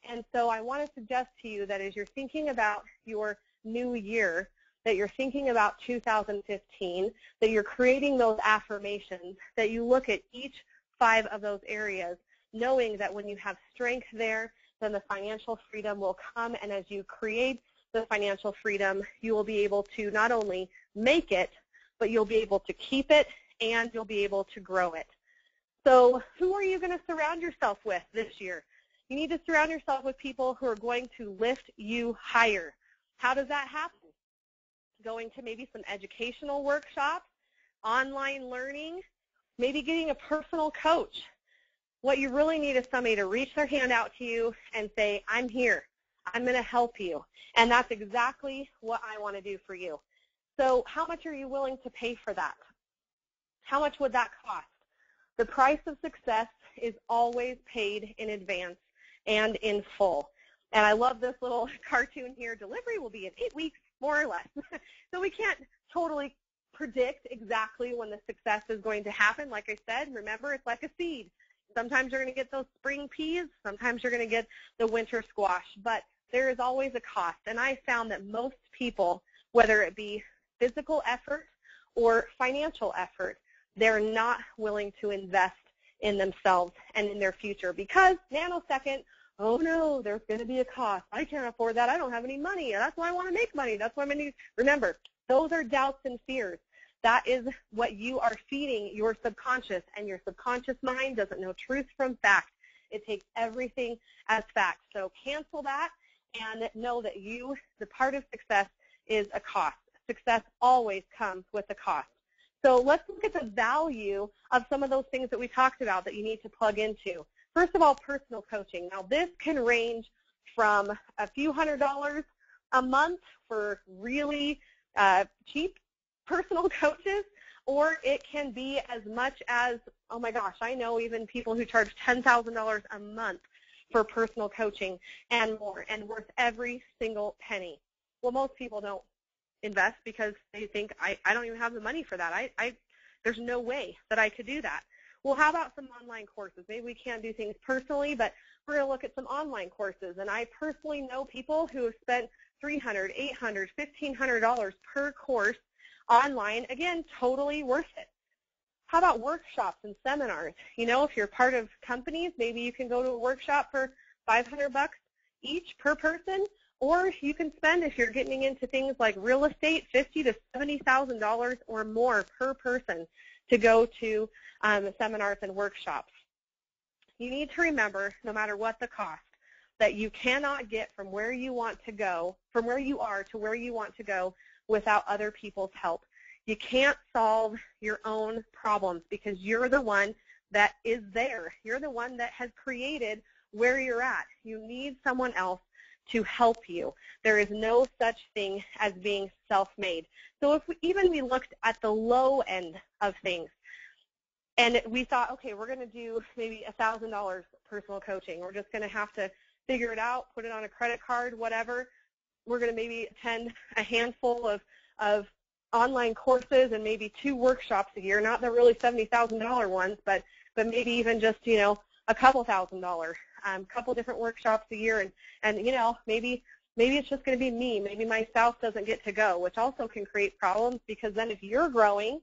S2: And so I want to suggest to you that as you're thinking about your new year, that you're thinking about 2015, that you're creating those affirmations, that you look at each 5 of those areas, knowing that when you have strength there, then the financial freedom will come. And as you create the financial freedom, you will be able to not only make it, but you'll be able to keep it and you'll be able to grow it. So who are you going to surround yourself with this year? You need to surround yourself with people who are going to lift you higher. How does that happen? Going to maybe some educational workshops, online learning, maybe getting a personal coach. What you really need is somebody to reach their hand out to you and say, I'm here. I'm going to help you. And that's exactly what I want to do for you. So how much are you willing to pay for that? How much would that cost? The price of success is always paid in advance and in full. And I love this little cartoon here. Delivery will be in 8 weeks, more or less. So we can't totally predict exactly when the success is going to happen. Like I said, remember, it's like a seed. Sometimes you're going to get those spring peas. Sometimes you're going to get the winter squash. But there is always a cost. And I found that most people, whether it be physical effort or financial effort, they're not willing to invest in themselves and in their future because nanosecond, oh no, there's going to be a cost. I can't afford that. I don't have any money. That's why I want to make money. That's why I'm going to remember, those are doubts and fears. That is what you are feeding your subconscious, and your subconscious mind doesn't know truth from fact. It takes everything as fact. So cancel that and know that the part of success is a cost. Success always comes with a cost. So let's look at the value of some of those things that we talked about that you need to plug into. First of all, personal coaching. Now, this can range from a few $100s a month for really cheap personal coaches, or it can be as much as, oh my gosh, I know even people who charge $10,000 a month for personal coaching and more, and worth every single penny. Well, most people don't invest because they think, I don't even have the money for that. There's no way that I could do that. Well, how about some online courses? Maybe we can't do things personally, but we're going to look at some online courses. And I personally know people who have spent $300, $800, $1,500 per course online. Again, totally worth it. How about workshops and seminars? You know, if you're part of companies, maybe you can go to a workshop for $500 each per person. Or you can spend, if you're getting into things like real estate, $50,000 to $70,000 or more per person to go to seminars and workshops. You need to remember, no matter what the cost, that you cannot get from where you want to go, from where you are to where you want to go, without other people's help. You can't solve your own problems because you're the one that is there. You're the one that has created where you're at. You need someone else to help you. There is no such thing as being self-made. So if we looked at the low end of things and we thought, okay, we're going to do maybe $1,000 personal coaching. We're just going to have to figure it out, put it on a credit card, whatever. We're going to maybe attend a handful of online courses and maybe 2 workshops a year, not the really $70,000 ones, but maybe even just, a couple $1,000, couple different workshops a year, and maybe it's just going to be me. Maybe my spouse doesn't get to go, which also can create problems because then if you're growing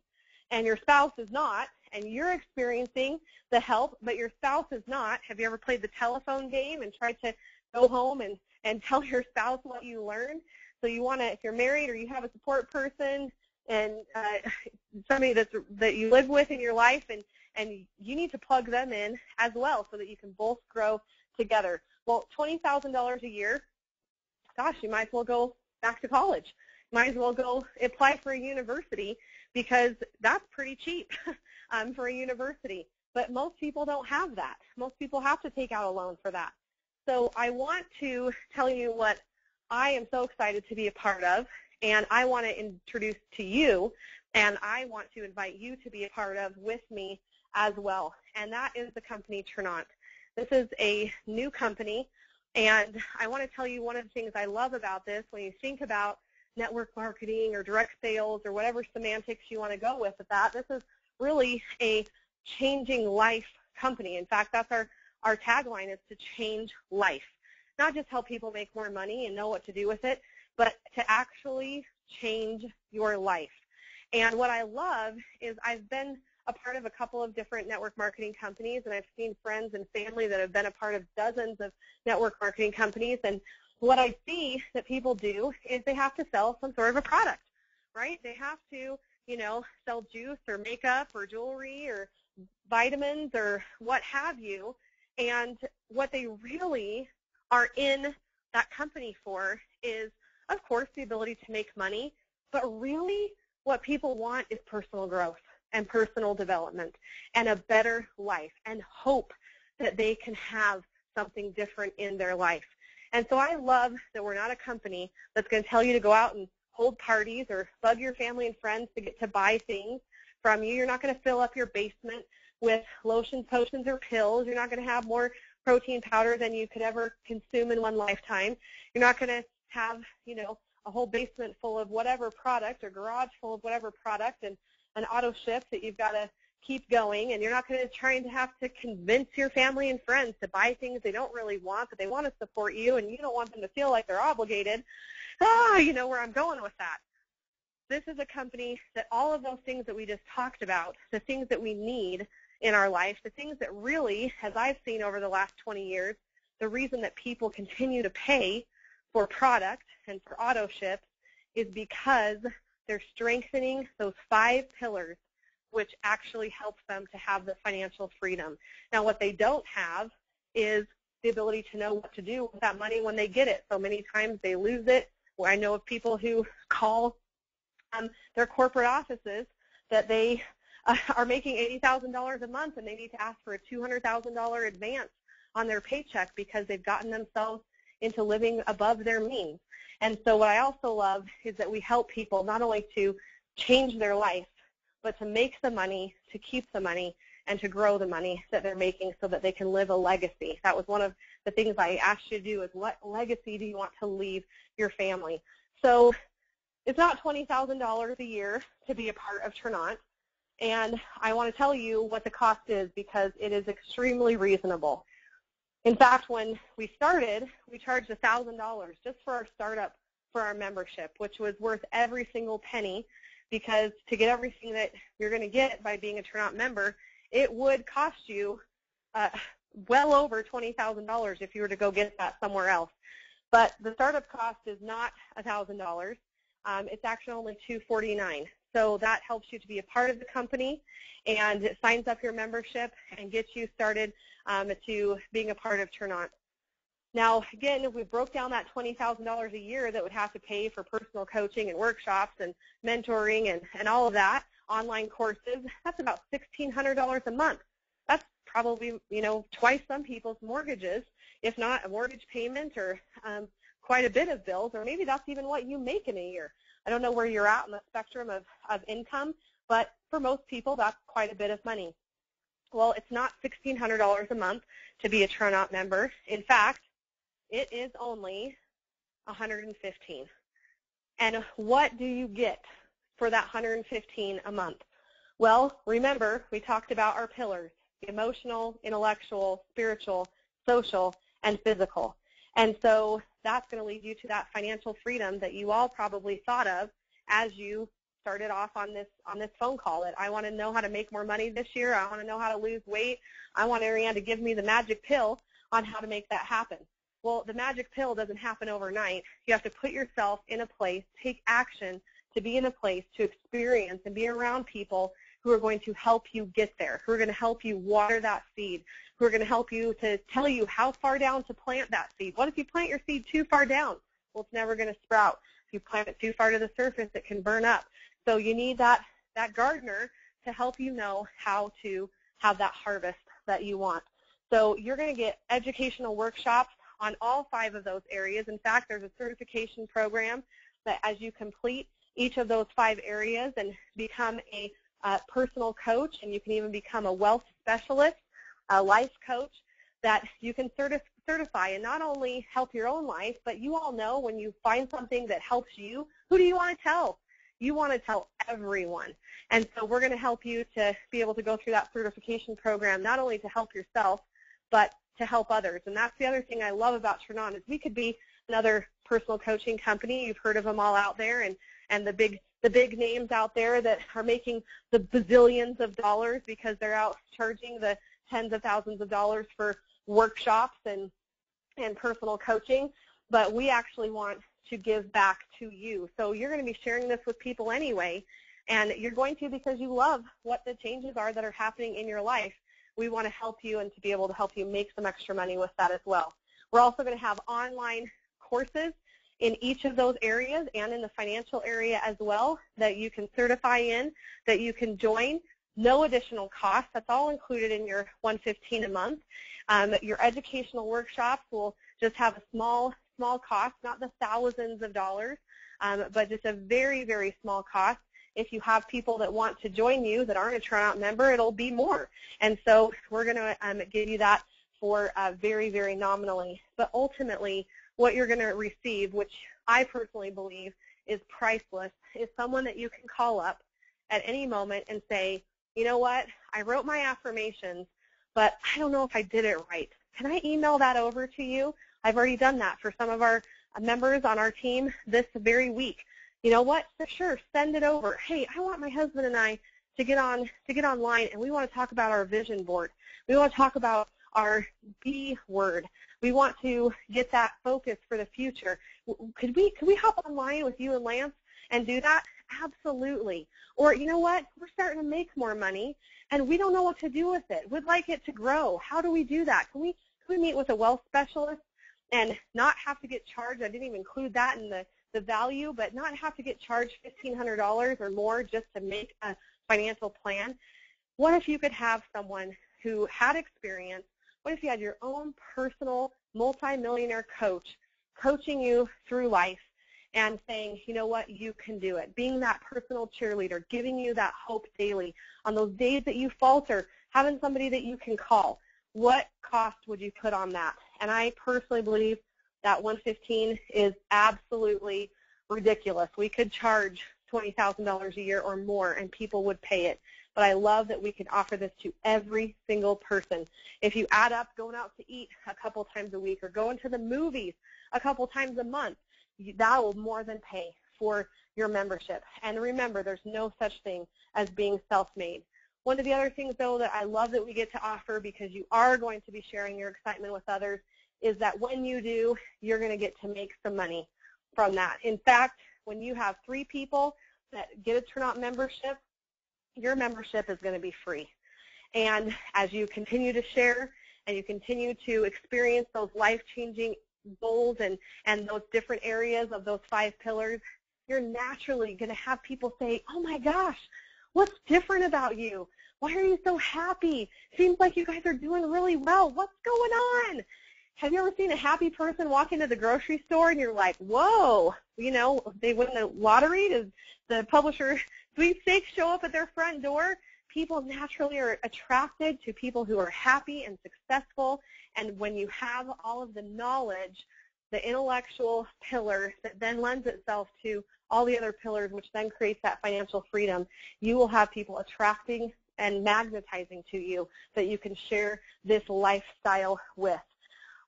S2: and your spouse is not, and you're experiencing the help, but your spouse is not, have you ever played the telephone game and tried to go home and tell your spouse what you learned? So you want to, if you're married or you have a support person and somebody that you live with in your life, and you need to plug them in as well so that you can both grow together. Well, $20,000 a year, gosh, you might as well go back to college. You might as well go apply for a university because that's pretty cheap for a university. But most people don't have that. Most people have to take out a loan for that. So I want to tell you what I am so excited to be a part of, and I want to introduce to you, and I want to invite you to be a part of with me as well, and that is the company Trinant. This is a new company, and I want to tell you one of the things I love about this. When you think about network marketing or direct sales or whatever semantics you want to go with that, this is really a changing life company. In fact, that's our tagline, is to change life. Not just help people make more money and know what to do with it, but to actually change your life. And what I love is I've been a part of a couple of different network marketing companies, and I've seen friends and family that have been a part of dozens of network marketing companies. And what I see that people do is they have to sell some sort of a product, right? They have to, sell juice or makeup or jewelry or vitamins or what have you. And what they really are in that company for is, of course, the ability to make money, but really what people want is personal growth and personal development and a better life and hope that they can have something different in their life. And so I love that we're not a company that's going to tell you to go out and hold parties or bug your family and friends to get to buy things from you. You're not going to fill up your basement with lotions, potions, or pills. You're not going to have more protein powder than you could ever consume in one lifetime. You're not going to have, a whole basement full of whatever product or garage full of whatever product and an auto ship that you've got to keep going. And you're not going to try to have to convince your family and friends to buy things they don't really want, but they want to support you, and you don't want them to feel like they're obligated. You know where I'm going with that. This is a company that all of those things that we just talked about, the things that we need in our life, the things that really, as I've seen over the last 20 years, the reason that people continue to pay for product and for auto ships is because they're strengthening those 5 pillars, which actually helps them to have the financial freedom. Now, what they don't have is the ability to know what to do with that money when they get it. So many times they lose it. Where I know of people who call their corporate offices that they are making $80,000 a month, and they need to ask for a $200,000 advance on their paycheck because they've gotten themselves into living above their means. And so what I also love is that we help people not only to change their life, but to make the money, to keep the money, and to grow the money that they're making so that they can live a legacy. That was one of the things I asked you to do, is what legacy do you want to leave your family? So it's not $20,000 a year to be a part of Trinant, and I want to tell you what the cost is because it is extremely reasonable. In fact, when we started, we charged $1,000 just for our startup for our membership, which was worth every single penny, because to get everything that you're going to get by being a Trinant member, it would cost you well over $20,000 if you were to go get that somewhere else. But the startup cost is not $1,000. It's actually only $249. So that helps you to be a part of the company, and it signs up your membership and gets you started to being a part of Trinant. Now, again, if we broke down that $20,000 a year that would have to pay for personal coaching and workshops and mentoring and all of that, online courses, that's about $1,600 a month. That's probably, twice some people's mortgages, if not a mortgage payment or quite a bit of bills, or maybe that's even what you make in a year. I don't know where you're at on the spectrum of income, but for most people, that's quite a bit of money. Well, it's not $1,600 a month to be a Turnout member. In fact, it is only $115. And what do you get for that $115 a month? Well, remember, we talked about our pillars: emotional, intellectual, spiritual, social, and physical. And so that's going to lead you to that financial freedom that you all probably thought of as you started off on this phone call. That I want to know how to make more money this year. I want to know how to lose weight. I want Arianne to give me the magic pill on how to make that happen. Well, the magic pill doesn't happen overnight. You have to put yourself in a place, take action to be in a place to experience and be around people who are going to help you get there, who are going to help you water that seed, who are going to help you to tell you how far down to plant that seed. What if you plant your seed too far down? Well, it's never going to sprout. If you plant it too far to the surface, it can burn up. So you need that gardener to help you know how to have that harvest that you want. So you're going to get educational workshops on all 5 of those areas. In fact, there's a certification program that as you complete each of those 5 areas and become a personal coach, and you can even become a wealth specialist, a life coach, that you can certify and not only help your own life, but you all know when you find something that helps you, who do you want to tell? You want to tell everyone. And so we're going to help you to be able to go through that certification program, not only to help yourself, but to help others. And that's the other thing I love about Turn On, is we could be another personal coaching company. You've heard of them all out there, and the big names out there that are making the bazillions of dollars because they're out charging the tens of thousands of dollars for workshops and personal coaching. But we actually want to give back to you. So you're going to be sharing this with people anyway, and you're going to because you love what the changes are that are happening in your life. We want to help you and to be able to help you make some extra money with that as well. We're also going to have online courses in each of those areas and in the financial area as well that you can certify in, that you can join. No additional cost. That's all included in your $115 a month. Your educational workshops will just have a small cost, not the thousands of dollars, but just a very, very small cost. If you have people that want to join you that aren't a Turnout member, it'll be more. And so we're going to give you that for very, very nominally. But ultimately, what you're going to receive, which I personally believe is priceless, is someone that you can call up at any moment and say, you know what, I wrote my affirmations, but I don't know if I did it right. Can I email that over to you? I've already done that for some of our members on our team this very week. You know what? Sure, send it over. Hey, I want my husband and I to get online, and we want to talk about our vision board. We want to talk about our B word. We want to get that focus for the future. Could we hop online with you and Lance and do that? Absolutely. Or you know what? We're starting to make more money, and we don't know what to do with it. We'd like it to grow. How do we do that? Can we meet with a wealth specialist and not have to get charged? I didn't even include that in the value, but not have to get charged $1,500 or more just to make a financial plan. What if you could have someone who had experience? What if you had your own personal multimillionaire coach coaching you through life and saying, you know what, you can do it, being that personal cheerleader, giving you that hope daily on those days that you falter, having somebody that you can call? What cost would you put on that? And I personally believe that $115 is absolutely ridiculous. We could charge $20,000 a year or more, and people would pay it. But I love that we can offer this to every single person. If you add up going out to eat a couple times a week or going to the movies a couple times a month, that will more than pay for your membership. And remember, there's no such thing as being self-made. One of the other things, though, that I love that we get to offer, because you are going to be sharing your excitement with others, is that when you do, you're going to get to make some money from that. In fact, when you have 3 people that get a Turnout membership, your membership is going to be free. And as you continue to share and you continue to experience those life-changing goals and those different areas of those 5 pillars, you're naturally going to have people say, oh my gosh, what's different about you? Why are you so happy? Seems like you guys are doing really well. What's going on? Have you ever seen a happy person walk into the grocery store and you're like, whoa, you know, they win the lottery? Does the publisher sweepstakes show up at their front door? People naturally are attracted to people who are happy and successful. And when you have all of the knowledge, the intellectual pillar that then lends itself to all the other pillars, which then creates that financial freedom, you will have people attracting and magnetizing to you that you can share this lifestyle with.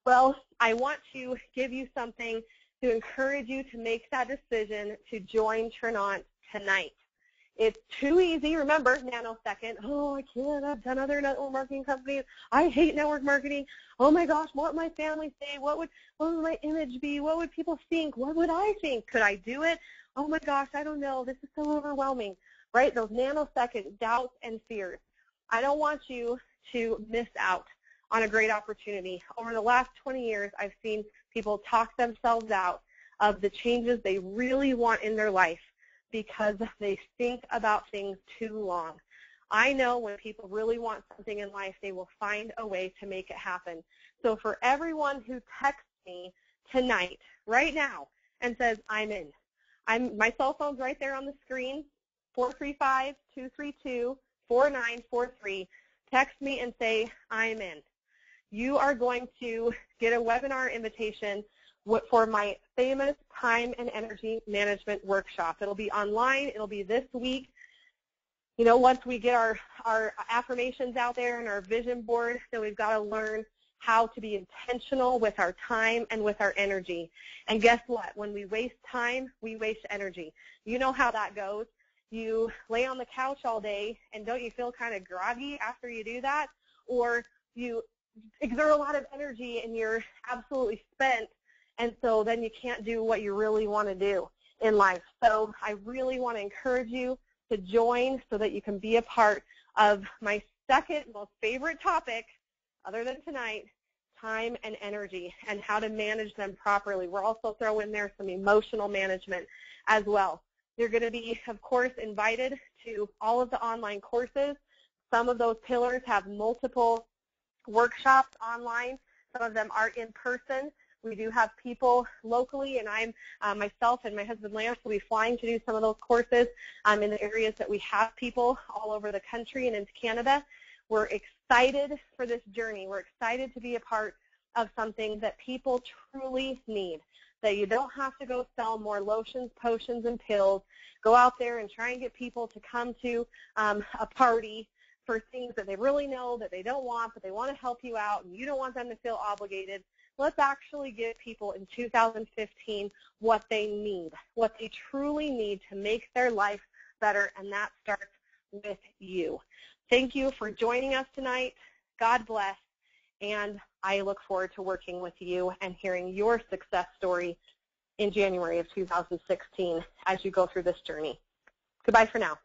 S2: Well, I want to give you something to encourage you to make that decision to join Trinant tonight. It's too easy. Remember, nanosecond. Oh, I can't. I've done other network marketing companies. I hate network marketing. Oh my gosh, what would my family say? What would my image be? What would people think? What would I think? Could I do it? Oh my gosh, I don't know. This is so overwhelming, right? Those nanosecond doubts and fears. I don't want you to miss out on a great opportunity. Over the last 20 years, I've seen people talk themselves out of the changes they really want in their life because they think about things too long. I know when people really want something in life, they will find a way to make it happen. So for everyone who texts me tonight, right now, and says, I'm in, my cell phone's right there on the screen, 435-232-4943. Text me and say, I'm in. You are going to get a webinar invitation for my famous time and energy management workshop. It'll be online. It'll be this week. You know, once we get our affirmations out there and our vision board, then we've got to learn how to be intentional with our time and with our energy. And guess what? When we waste time, we waste energy. You know how that goes. You lay on the couch all day, and don't you feel kind of groggy after you do that? Or you exert a lot of energy and you're absolutely spent, and so then you can't do what you really want to do in life. So I really want to encourage you to join so that you can be a part of my second most favorite topic, other than tonight, time and energy and how to manage them properly. We'll also throw in there some emotional management as well. You're going to be, of course, invited to all of the online courses. Some of those pillars have multiple workshops online. Some of them are in person. We do have people locally, and I'm myself and my husband Lance will be flying to do some of those courses in the areas that we have people all over the country and into Canada. We're excited for this journey. We're excited to be a part of something that people truly need, that you don't have to go sell more lotions, potions, and pills. Go out there and try and get people to come to a party for things that they really know that they don't want, but they want to help you out, and you don't want them to feel obligated. Let's actually give people in 2015 what they need, what they truly need to make their life better, and that starts with you. Thank you for joining us tonight. God bless, and I look forward to working with you and hearing your success story in January of 2016 as you go through this journey. Goodbye for now.